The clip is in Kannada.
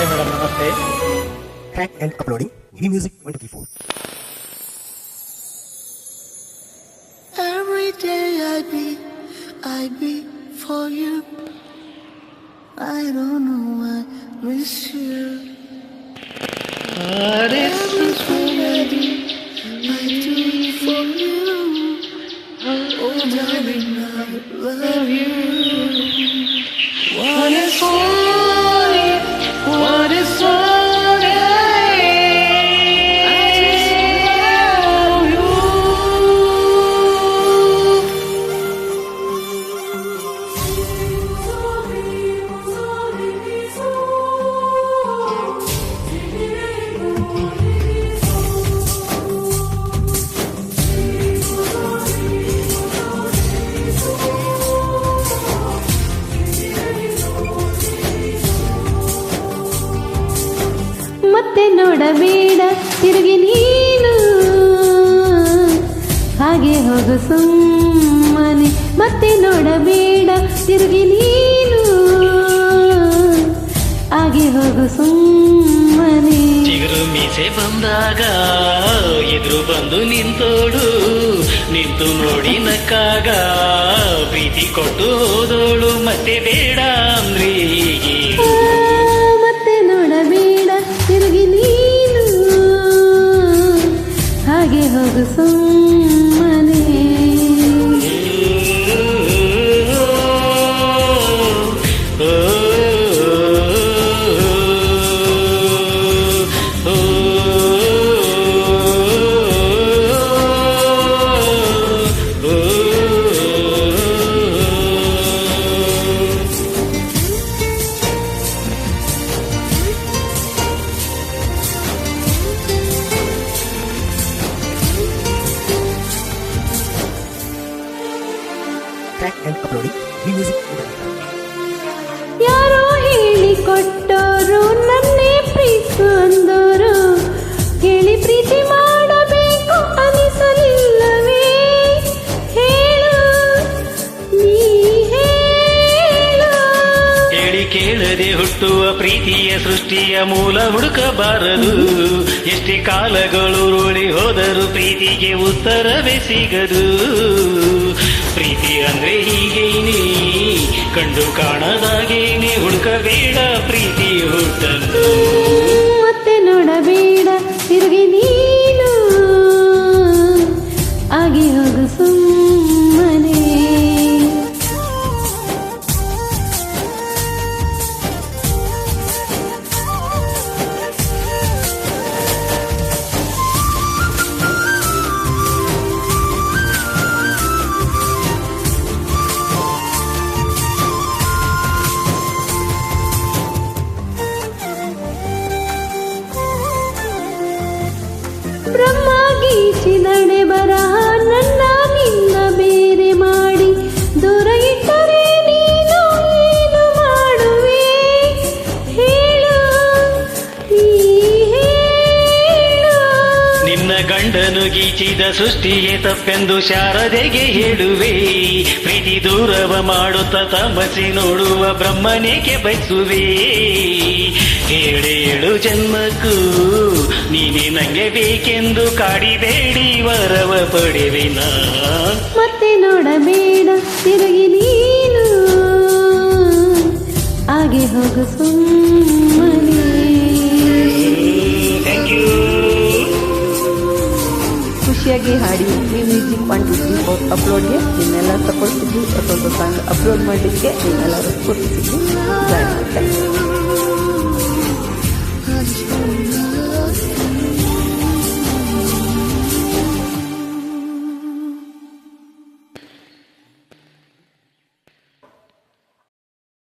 ಹಾಯ್ ಮೇಡಮ್, ನಮಸ್ತೆ. Track and uploading eMusic 124. Every day I be for you. I don't know I miss you. Everything I do for you. Oh darling, I love you. What is all you? What is all I just love you. ಮತ್ತೆ ನೋಡಬೇಡ ತಿರುಗಿ ನೀನು, ಹಾಗೆ ಹೋಗು ಸುಮ್ಮನೆ. ಮತ್ತೆ ನೋಡಬೇಡ ತಿರುಗಿ ನೀನು, ಹಾಗೆ ಹೋಗು ಸುಮ್ಮನೆ. ಚಿಗುರು ಮೀಸೆ ಬಂದಾಗ ಎದುರು ಬಂದು ನಿಂತೋಡು, ನಿಂತು ನೋಡಿ ನಕ್ಕಾಗ ಪ್ರೀತಿ ಕೊಟ್ಟು ಹೋದೋಳು. ಮತ್ತೆ ಬೇಡ ಅಂದ್ರೆ ಮತ್ತೆ ನೋಡಬೇಡ ತಿರುಗಿ ನೀನು, ಹಾಗೆ ಹೋಗು ಸುಮ್ಮನೆ. Track and uploading eMusic 124. ಯಾರೋ ಹೇಳಿಕೊಟ್ಟೋರು ನನ್ನೇ ಪ್ರೀತು ಅಂದೋರು, ಹೇಳಿ ಪ್ರೀತಿ ಮಾಡಬೇಕು ಅನಿಸಲಿಲ್ಲವೇ? ಹೇಳು ನೀ ಹೇಳು. ಹೇಳಿ ಕೇಳದೆ ಹುಟ್ಟುವ ಪ್ರೀತಿಯ ಸೃಷ್ಟಿಯ ಮೂಲ ಹುಡುಕಬಾರದು. ಎಷ್ಟೇ ಕಾಲಗಳು ರೋಳಿ ಹೋದರೂ ಪ್ರೀತಿಗೆ ಉತ್ತರವೇ ಸಿಗದು. ಪ್ರೀತಿ ಅಂದ್ರೆ ಹೀಗೇನೆ, ಕಂಡು ಕಾಣದಾಗೇನೆ, ಹುಡುಕಬೇಡ ಪ್ರೀತಿ ಹುಟ್ಟನ್ನು. ಮತ್ತೆ ನೋಡಬೇಡ ತಿರುಗಿ ನೀನು, ಹಾಗೆ ಹೋಗು ಸುಮ್ಮನೆ. ಬ್ರಹ್ಮ ಗೀಚಿದಡೆ ಬರಹ ನನ್ನ ನಿನ್ನ ಬೇರೆ ಮಾಡಿ, ದೂರ ಇಟ್ಟರೆ ನೀನು ಏನು ಮಾಡುವೆ? ಹೇಳು ನೀ ಹೇಳು. ನಿನ್ನ ಗಂಡನು ಗೀಚಿದ ಸೃಷ್ಟಿಯೇ ತಪ್ಪೆಂದು ಶಾರದೆಗೆ ಹೇಳುವೆ. ಪ್ರೀತಿ ದೂರವ ಮಾಡುತ್ತ ತಮಸಿ ನೋಡುವ ಬ್ರಹ್ಮನೇಕೆ ಬಯಸುವೆ? ಹೇಳೇಳು ಜನ್ಮಕ್ಕೂ ನೀನೆ ನಂಗೆ ಬೇಕೆಂದು ಕಾಡಿಬೇಡಿ ವರವ ಪಡೆವಿನ. ಮತ್ತೆ ನೋಡಬೇಡ ತಿರುಗಿ ನೀನು, ಹಾಗೆ ಹೋಗು ಸುಮ್ಮನೆ. Thank you. ಖುಷಿಯಾಗಿ ಹಾಡಿ eMusic 124 ಅಪ್ಲೋಡ್ಗೆ ನಿಮ್ಮೆಲ್ಲ ಸಪೋರ್ಟ್ ಸಿಗಲಿ. ಹೊಸ ಸಾಂಗ್ ಅಪ್ಲೋಡ್ ಮಾಡಲಿಕ್ಕೆ ನಿಮ್ಮೆಲ್ಲರೂ ಸ್ಫೂರ್ತಿ ಸಿಗಲಿ.